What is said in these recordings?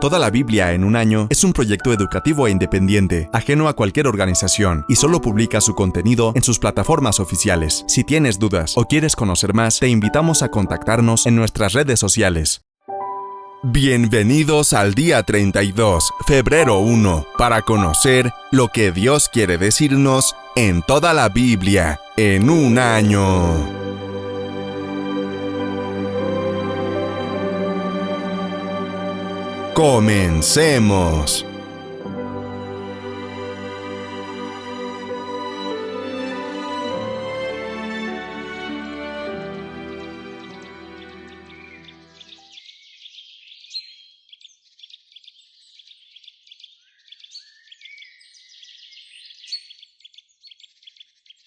Toda la Biblia en un año es un proyecto educativo e independiente, ajeno a cualquier organización, y solo publica su contenido en sus plataformas oficiales. Si tienes dudas o quieres conocer más, te invitamos a contactarnos en nuestras redes sociales. Bienvenidos al día 32, febrero 1, para conocer lo que Dios quiere decirnos en toda la Biblia en un año. ¡Comencemos!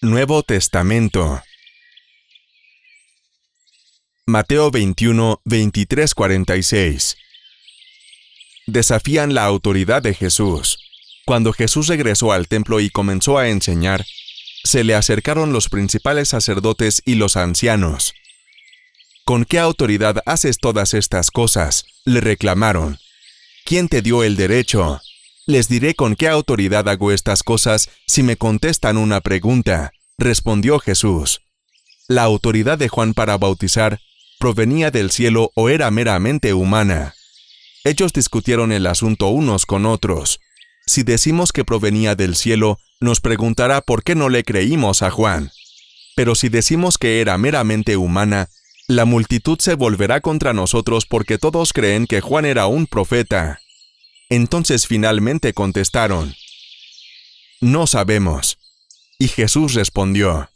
Nuevo Testamento. Mateo 21, 23-46. Desafían la autoridad de Jesús. Cuando Jesús regresó al templo y comenzó a enseñar, se le acercaron los principales sacerdotes y los ancianos. ¿Con qué autoridad haces todas estas cosas?, le reclamaron. ¿Quién te dio el derecho? Les diré con qué autoridad hago estas cosas si me contestan una pregunta, respondió Jesús. ¿La autoridad de Juan para bautizar provenía del cielo o era meramente humana? Ellos discutieron el asunto unos con otros. Si decimos que provenía del cielo, nos preguntará por qué no le creímos a Juan. Pero si decimos que era meramente humana, la multitud se volverá contra nosotros porque todos creen que Juan era un profeta. Entonces finalmente contestaron: «No sabemos». Y Jesús respondió: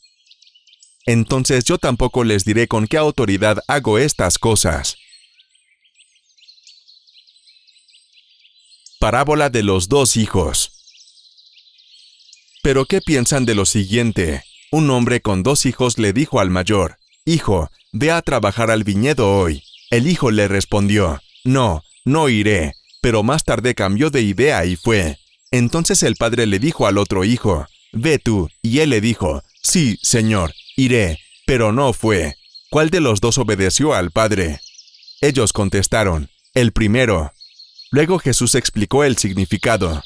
«Entonces yo tampoco les diré con qué autoridad hago estas cosas». Parábola de los dos hijos. ¿Pero qué piensan de lo siguiente? Un hombre con dos hijos le dijo al mayor: «Hijo, ve a trabajar al viñedo hoy». El hijo le respondió: «No, no iré». Pero más tarde cambió de idea y fue. Entonces el padre le dijo al otro hijo: «Ve tú». Y él le dijo: «Sí, señor, iré». Pero no fue. ¿Cuál de los dos obedeció al padre? Ellos contestaron: «El primero». Luego Jesús explicó el significado.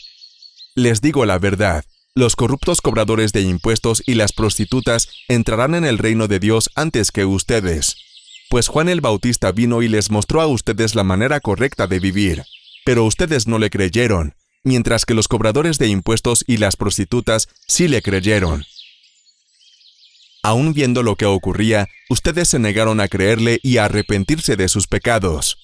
«Les digo la verdad, los corruptos cobradores de impuestos y las prostitutas entrarán en el reino de Dios antes que ustedes. Pues Juan el Bautista vino y les mostró a ustedes la manera correcta de vivir, pero ustedes no le creyeron, mientras que los cobradores de impuestos y las prostitutas sí le creyeron. Aún viendo lo que ocurría, ustedes se negaron a creerle y a arrepentirse de sus pecados».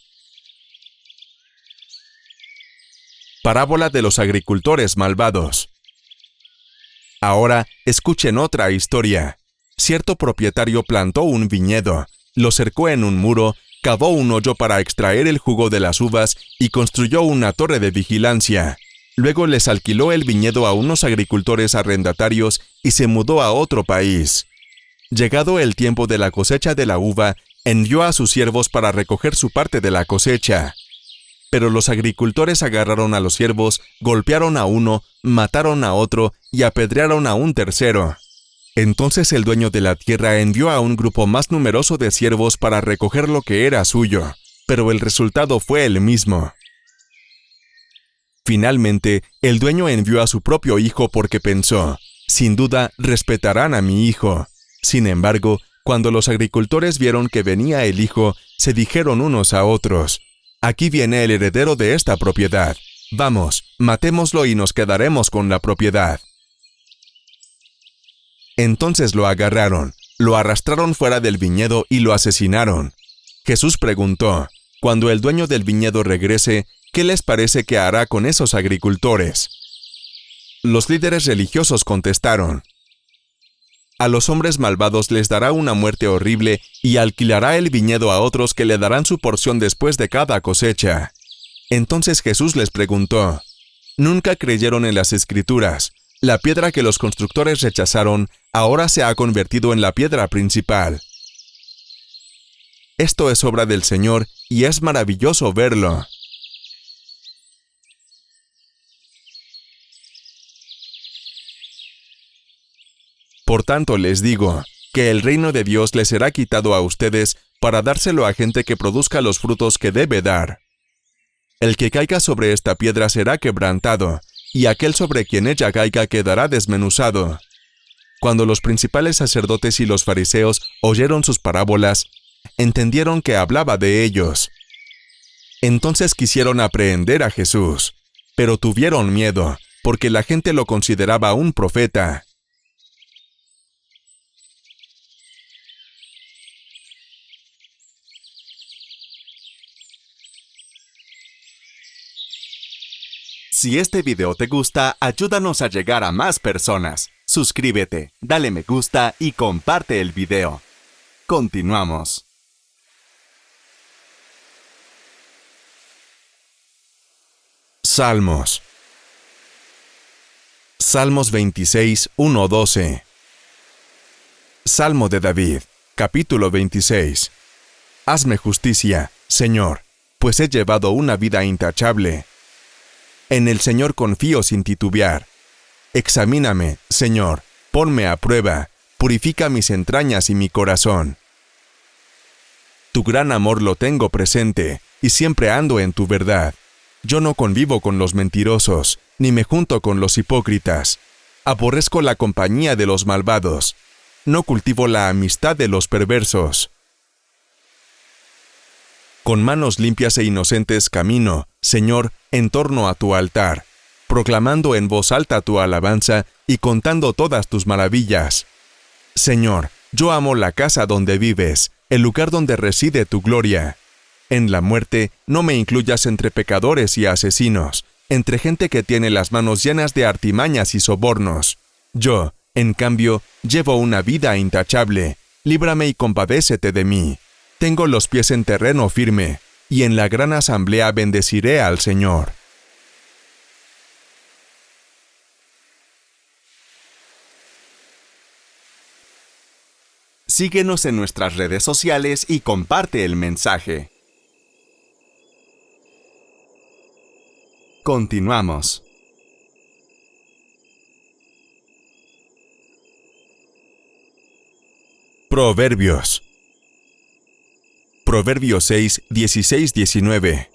Parábola de los agricultores malvados. Ahora, escuchen otra historia. Cierto propietario plantó un viñedo, lo cercó en un muro, cavó un hoyo para extraer el jugo de las uvas y construyó una torre de vigilancia. Luego les alquiló el viñedo a unos agricultores arrendatarios y se mudó a otro país. Llegado el tiempo de la cosecha de la uva, envió a sus siervos para recoger su parte de la cosecha. Pero los agricultores agarraron a los siervos, golpearon a uno, mataron a otro y apedrearon a un tercero. Entonces el dueño de la tierra envió a un grupo más numeroso de siervos para recoger lo que era suyo, pero el resultado fue el mismo. Finalmente, el dueño envió a su propio hijo porque pensó: «Sin duda, respetarán a mi hijo». Sin embargo, cuando los agricultores vieron que venía el hijo, se dijeron unos a otros: «Aquí viene el heredero de esta propiedad. Vamos, matémoslo y nos quedaremos con la propiedad». Entonces lo agarraron, lo arrastraron fuera del viñedo y lo asesinaron. Jesús preguntó: «Cuando el dueño del viñedo regrese, ¿qué les parece que hará con esos agricultores?». Los líderes religiosos contestaron: «A los hombres malvados les dará una muerte horrible y alquilará el viñedo a otros que le darán su porción después de cada cosecha». Entonces Jesús les preguntó: «¿Nunca creyeron en las Escrituras? La piedra que los constructores rechazaron ahora se ha convertido en la piedra principal. Esto es obra del Señor y es maravilloso verlo». Por tanto les digo, que el reino de Dios les será quitado a ustedes para dárselo a gente que produzca los frutos que debe dar. El que caiga sobre esta piedra será quebrantado, y aquel sobre quien ella caiga quedará desmenuzado. Cuando los principales sacerdotes y los fariseos oyeron sus parábolas, entendieron que hablaba de ellos. Entonces quisieron aprehender a Jesús, pero tuvieron miedo, porque la gente lo consideraba un profeta. Si este video te gusta, ayúdanos a llegar a más personas. Suscríbete, dale me gusta y comparte el video. Continuamos. Salmos. Salmos 26, 1-12. Salmo de David, capítulo 26. Hazme justicia, Señor, pues he llevado una vida intachable. En el Señor confío sin titubear. Examíname, Señor, ponme a prueba, purifica mis entrañas y mi corazón. Tu gran amor lo tengo presente, y siempre ando en tu verdad. Yo no convivo con los mentirosos, ni me junto con los hipócritas. Aborrezco la compañía de los malvados. No cultivo la amistad de los perversos. Con manos limpias e inocentes camino, Señor, en torno a tu altar, proclamando en voz alta tu alabanza y contando todas tus maravillas. Señor, yo amo la casa donde vives, el lugar donde reside tu gloria. En la muerte no me incluyas entre pecadores y asesinos, entre gente que tiene las manos llenas de artimañas y sobornos. Yo, en cambio, llevo una vida intachable. Líbrame y compadécete de mí. Tengo los pies en terreno firme, y en la gran asamblea bendeciré al Señor. Síguenos en nuestras redes sociales y comparte el mensaje. Continuamos. Proverbios. Proverbios 6, 16-19.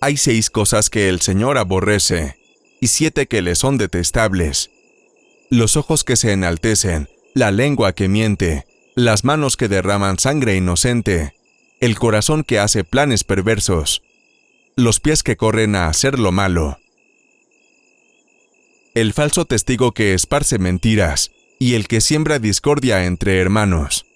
Hay 6 cosas que el Señor aborrece, y 7 que le son detestables: los ojos que se enaltecen, la lengua que miente, las manos que derraman sangre inocente, el corazón que hace planes perversos, los pies que corren a hacer lo malo, el falso testigo que esparce mentiras, y el que siembra discordia entre hermanos.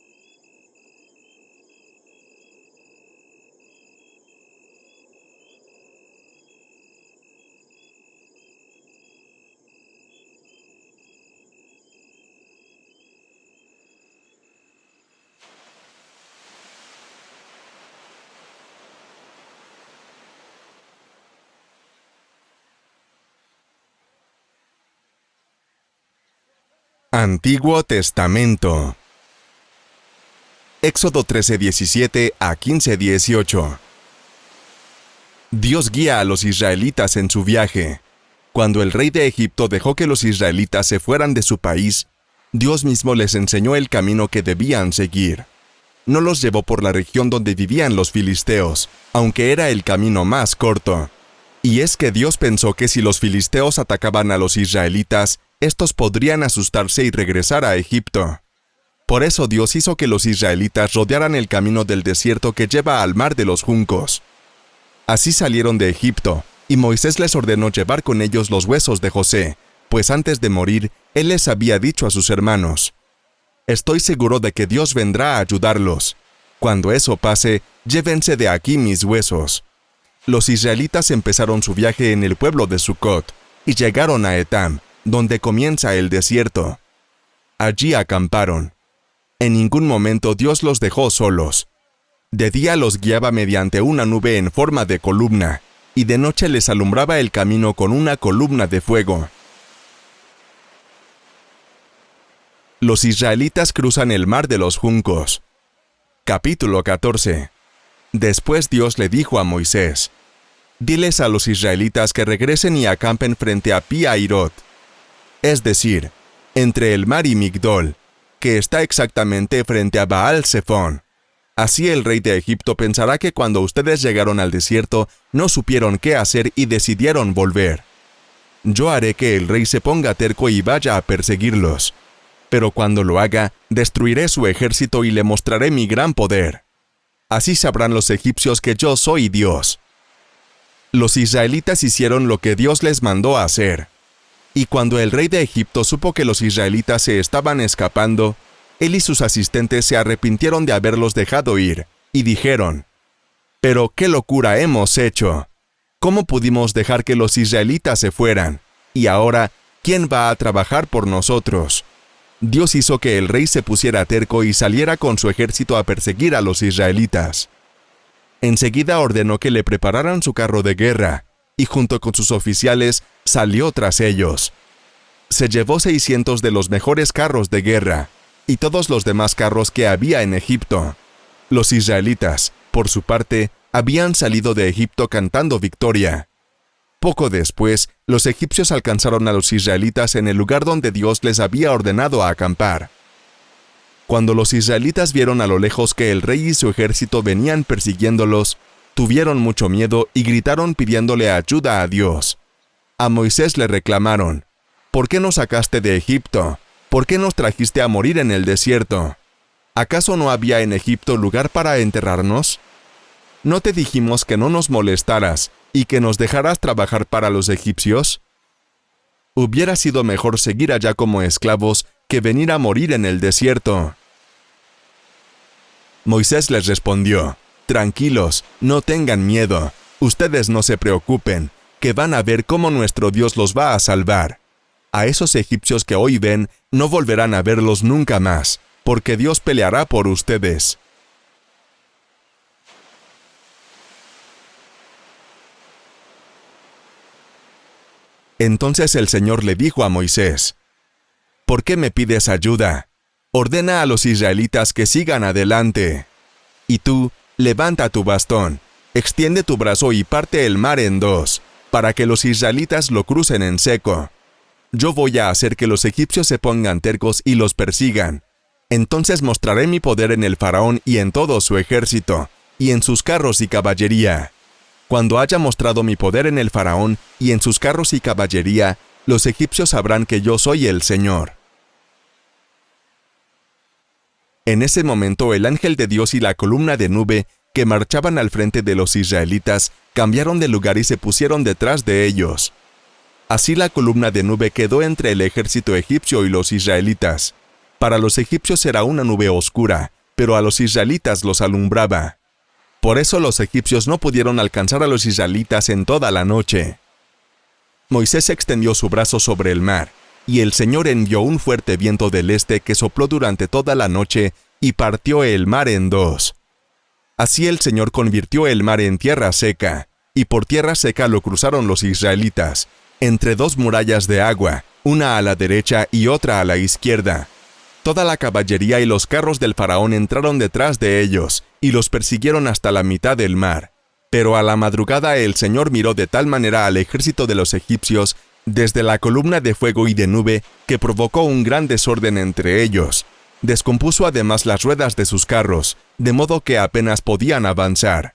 Antiguo Testamento. Éxodo 13:17 a 15:18. Dios guía a los israelitas en su viaje. Cuando el rey de Egipto dejó que los israelitas se fueran de su país, Dios mismo les enseñó el camino que debían seguir. No los llevó por la región donde vivían los filisteos, aunque era el camino más corto. Y es que Dios pensó que si los filisteos atacaban a los israelitas, estos podrían asustarse y regresar a Egipto. Por eso Dios hizo que los israelitas rodearan el camino del desierto que lleva al mar de los juncos. Así salieron de Egipto, y Moisés les ordenó llevar con ellos los huesos de José, pues antes de morir, él les había dicho a sus hermanos: «Estoy seguro de que Dios vendrá a ayudarlos. Cuando eso pase, llévense de aquí mis huesos». Los israelitas empezaron su viaje en el pueblo de Sucot, y llegaron a Etam, donde comienza el desierto. Allí acamparon. En ningún momento Dios los dejó solos. De día los guiaba mediante una nube en forma de columna, y de noche les alumbraba el camino con una columna de fuego. Los israelitas cruzan el mar de los juncos. Capítulo 14. Después Dios le dijo a Moisés: «Diles a los israelitas que regresen y acampen frente a Pi-Hahirot, es decir, entre el mar y Migdol, que está exactamente frente a Baal-Zephón. Así el rey de Egipto pensará que cuando ustedes llegaron al desierto, no supieron qué hacer y decidieron volver. Yo haré que el rey se ponga terco y vaya a perseguirlos. Pero cuando lo haga, destruiré su ejército y le mostraré mi gran poder. Así sabrán los egipcios que yo soy Dios. Los israelitas hicieron lo que Dios les mandó hacer. Y cuando el rey de Egipto supo que los israelitas se estaban escapando, él y sus asistentes se arrepintieron de haberlos dejado ir, y dijeron: «Pero qué locura hemos hecho. ¿Cómo pudimos dejar que los israelitas se fueran? Y ahora, ¿quién va a trabajar por nosotros?». Dios hizo que el rey se pusiera terco y saliera con su ejército a perseguir a los israelitas. Enseguida ordenó que le prepararan su carro de guerra, y junto con sus oficiales salió tras ellos. Se llevó 600 de los mejores carros de guerra, y todos los demás carros que había en Egipto. Los israelitas, por su parte, habían salido de Egipto cantando victoria. Poco después, los egipcios alcanzaron a los israelitas en el lugar donde Dios les había ordenado acampar. Cuando los israelitas vieron a lo lejos que el rey y su ejército venían persiguiéndolos, tuvieron mucho miedo y gritaron pidiéndole ayuda a Dios. A Moisés le reclamaron: «¿Por qué nos sacaste de Egipto? ¿Por qué nos trajiste a morir en el desierto? ¿Acaso no había en Egipto lugar para enterrarnos? ¿No te dijimos que no nos molestaras y que nos dejaras trabajar para los egipcios? Hubiera sido mejor seguir allá como esclavos que venir a morir en el desierto». Moisés les respondió: «Tranquilos, no tengan miedo, ustedes no se preocupen, que van a ver cómo nuestro Dios los va a salvar. A esos egipcios que hoy ven, no volverán a verlos nunca más, porque Dios peleará por ustedes». Entonces el Señor le dijo a Moisés: «¿Por qué me pides ayuda? Ordena a los israelitas que sigan adelante. Y tú, levanta tu bastón, extiende tu brazo y parte el mar en dos, para que los israelitas lo crucen en seco. Yo voy a hacer que los egipcios se pongan tercos y los persigan. Entonces mostraré mi poder en el faraón y en todo su ejército, y en sus carros y caballería. Cuando haya mostrado mi poder en el faraón y en sus carros y caballería, los egipcios sabrán que yo soy el Señor». En ese momento el ángel de Dios y la columna de nube que marchaban al frente de los israelitas cambiaron de lugar y se pusieron detrás de ellos. Así la columna de nube quedó entre el ejército egipcio y los israelitas. Para los egipcios era una nube oscura, pero a los israelitas los alumbraba. Por eso los egipcios no pudieron alcanzar a los israelitas en toda la noche. Moisés extendió su brazo sobre el mar, y el Señor envió un fuerte viento del este que sopló durante toda la noche y partió el mar en dos. Así el Señor convirtió el mar en tierra seca, y por tierra seca lo cruzaron los israelitas, entre dos murallas de agua, una a la derecha y otra a la izquierda. Toda la caballería y los carros del faraón entraron detrás de ellos, y los persiguieron hasta la mitad del mar. Pero a la madrugada el Señor miró de tal manera al ejército de los egipcios, desde la columna de fuego y de nube, que provocó un gran desorden entre ellos. Descompuso además las ruedas de sus carros, de modo que apenas podían avanzar.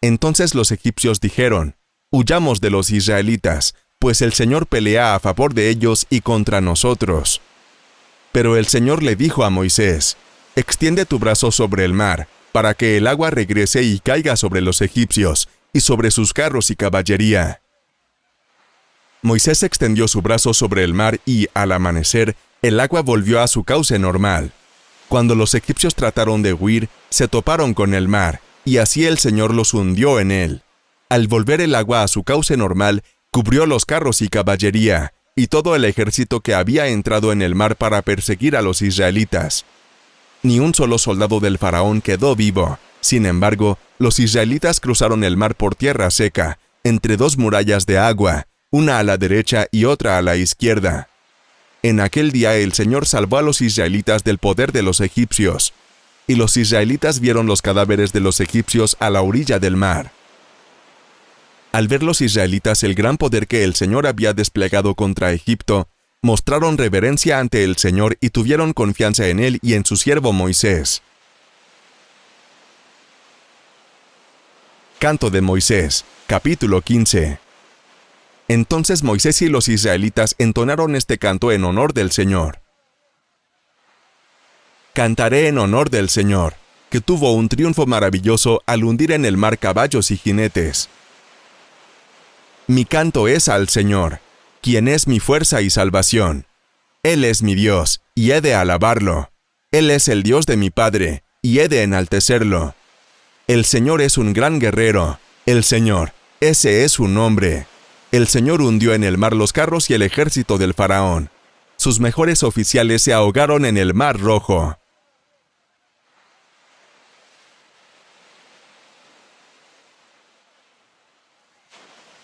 Entonces los egipcios dijeron: «Huyamos de los israelitas, pues el Señor pelea a favor de ellos y contra nosotros». Pero el Señor le dijo a Moisés: «Extiende tu brazo sobre el mar, para que el agua regrese y caiga sobre los egipcios, y sobre sus carros y caballería». Moisés extendió su brazo sobre el mar y, al amanecer, el agua volvió a su cauce normal. Cuando los egipcios trataron de huir, se toparon con el mar, y así el Señor los hundió en él. Al volver el agua a su cauce normal, cubrió los carros y caballería, y todo el ejército que había entrado en el mar para perseguir a los israelitas. Ni un solo soldado del faraón quedó vivo. Sin embargo, los israelitas cruzaron el mar por tierra seca, entre dos murallas de agua, una a la derecha y otra a la izquierda. En aquel día el Señor salvó a los israelitas del poder de los egipcios, y los israelitas vieron los cadáveres de los egipcios a la orilla del mar. Al ver los israelitas el gran poder que el Señor había desplegado contra Egipto, mostraron reverencia ante el Señor y tuvieron confianza en Él y en su siervo Moisés. Canto de Moisés, capítulo 15. Entonces Moisés y los israelitas entonaron este canto en honor del Señor. Cantaré en honor del Señor, que tuvo un triunfo maravilloso al hundir en el mar caballos y jinetes. Mi canto es al Señor, quien es mi fuerza y salvación. Él es mi Dios, y he de alabarlo. Él es el Dios de mi Padre, y he de enaltecerlo. El Señor es un gran guerrero. El Señor, ese es su nombre. El Señor hundió en el mar los carros y el ejército del faraón. Sus mejores oficiales se ahogaron en el mar Rojo.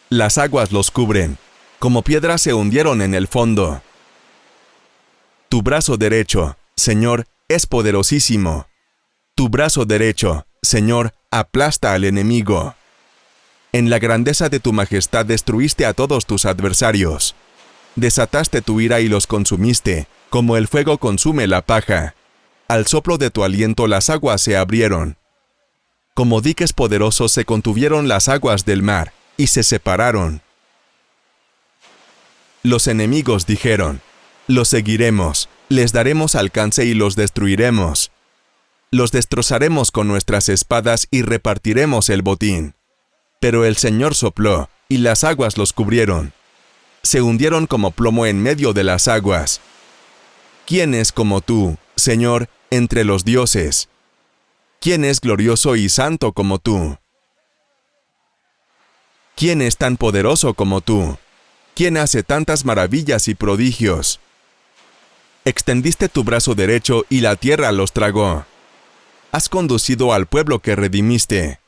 Las aguas los cubren, como piedras se hundieron en el fondo. Tu brazo derecho, Señor, es poderosísimo. Tu brazo derecho, Señor, aplasta al enemigo. En la grandeza de tu majestad destruiste a todos tus adversarios. Desataste tu ira y los consumiste, como el fuego consume la paja. Al soplo de tu aliento las aguas se abrieron. Como diques poderosos se contuvieron las aguas del mar, y se separaron. Los enemigos dijeron: los seguiremos, les daremos alcance y los destruiremos. Los destrozaremos con nuestras espadas y repartiremos el botín. Pero el Señor sopló, y las aguas los cubrieron. Se hundieron como plomo en medio de las aguas. ¿Quién es como tú, Señor, entre los dioses? ¿Quién es glorioso y santo como tú? ¿Quién es tan poderoso como tú? ¿Quién hace tantas maravillas y prodigios? Extendiste tu brazo derecho y la tierra los tragó. Has conducido al pueblo que redimiste.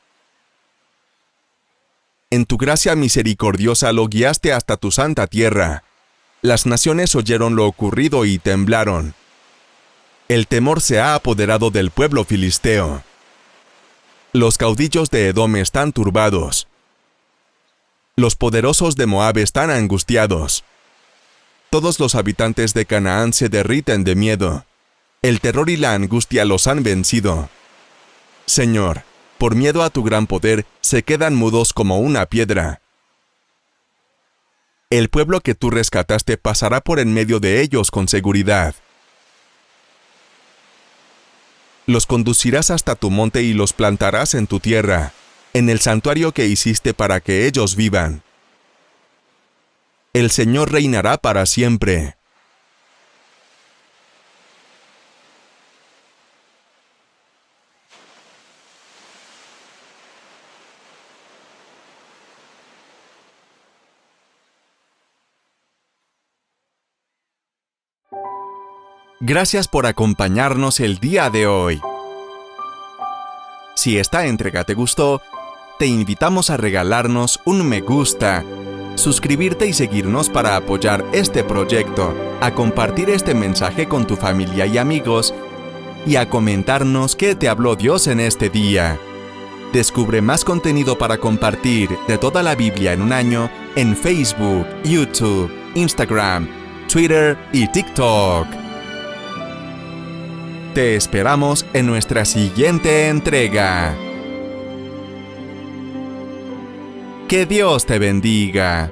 En tu gracia misericordiosa lo guiaste hasta tu santa tierra. Las naciones oyeron lo ocurrido y temblaron. El temor se ha apoderado del pueblo filisteo. Los caudillos de Edom están turbados. Los poderosos de Moab están angustiados. Todos los habitantes de Canaán se derriten de miedo. El terror y la angustia los han vencido. Señor, por miedo a tu gran poder, se quedan mudos como una piedra. El pueblo que tú rescataste pasará por en medio de ellos con seguridad. Los conducirás hasta tu monte y los plantarás en tu tierra, en el santuario que hiciste para que ellos vivan. El Señor reinará para siempre. Gracias por acompañarnos el día de hoy. Si esta entrega te gustó, te invitamos a regalarnos un me gusta, suscribirte y seguirnos para apoyar este proyecto, a compartir este mensaje con tu familia y amigos, y a comentarnos qué te habló Dios en este día. Descubre más contenido para compartir de toda la Biblia en un año en Facebook, YouTube, Instagram, Twitter y TikTok. Te esperamos en nuestra siguiente entrega. Que Dios te bendiga.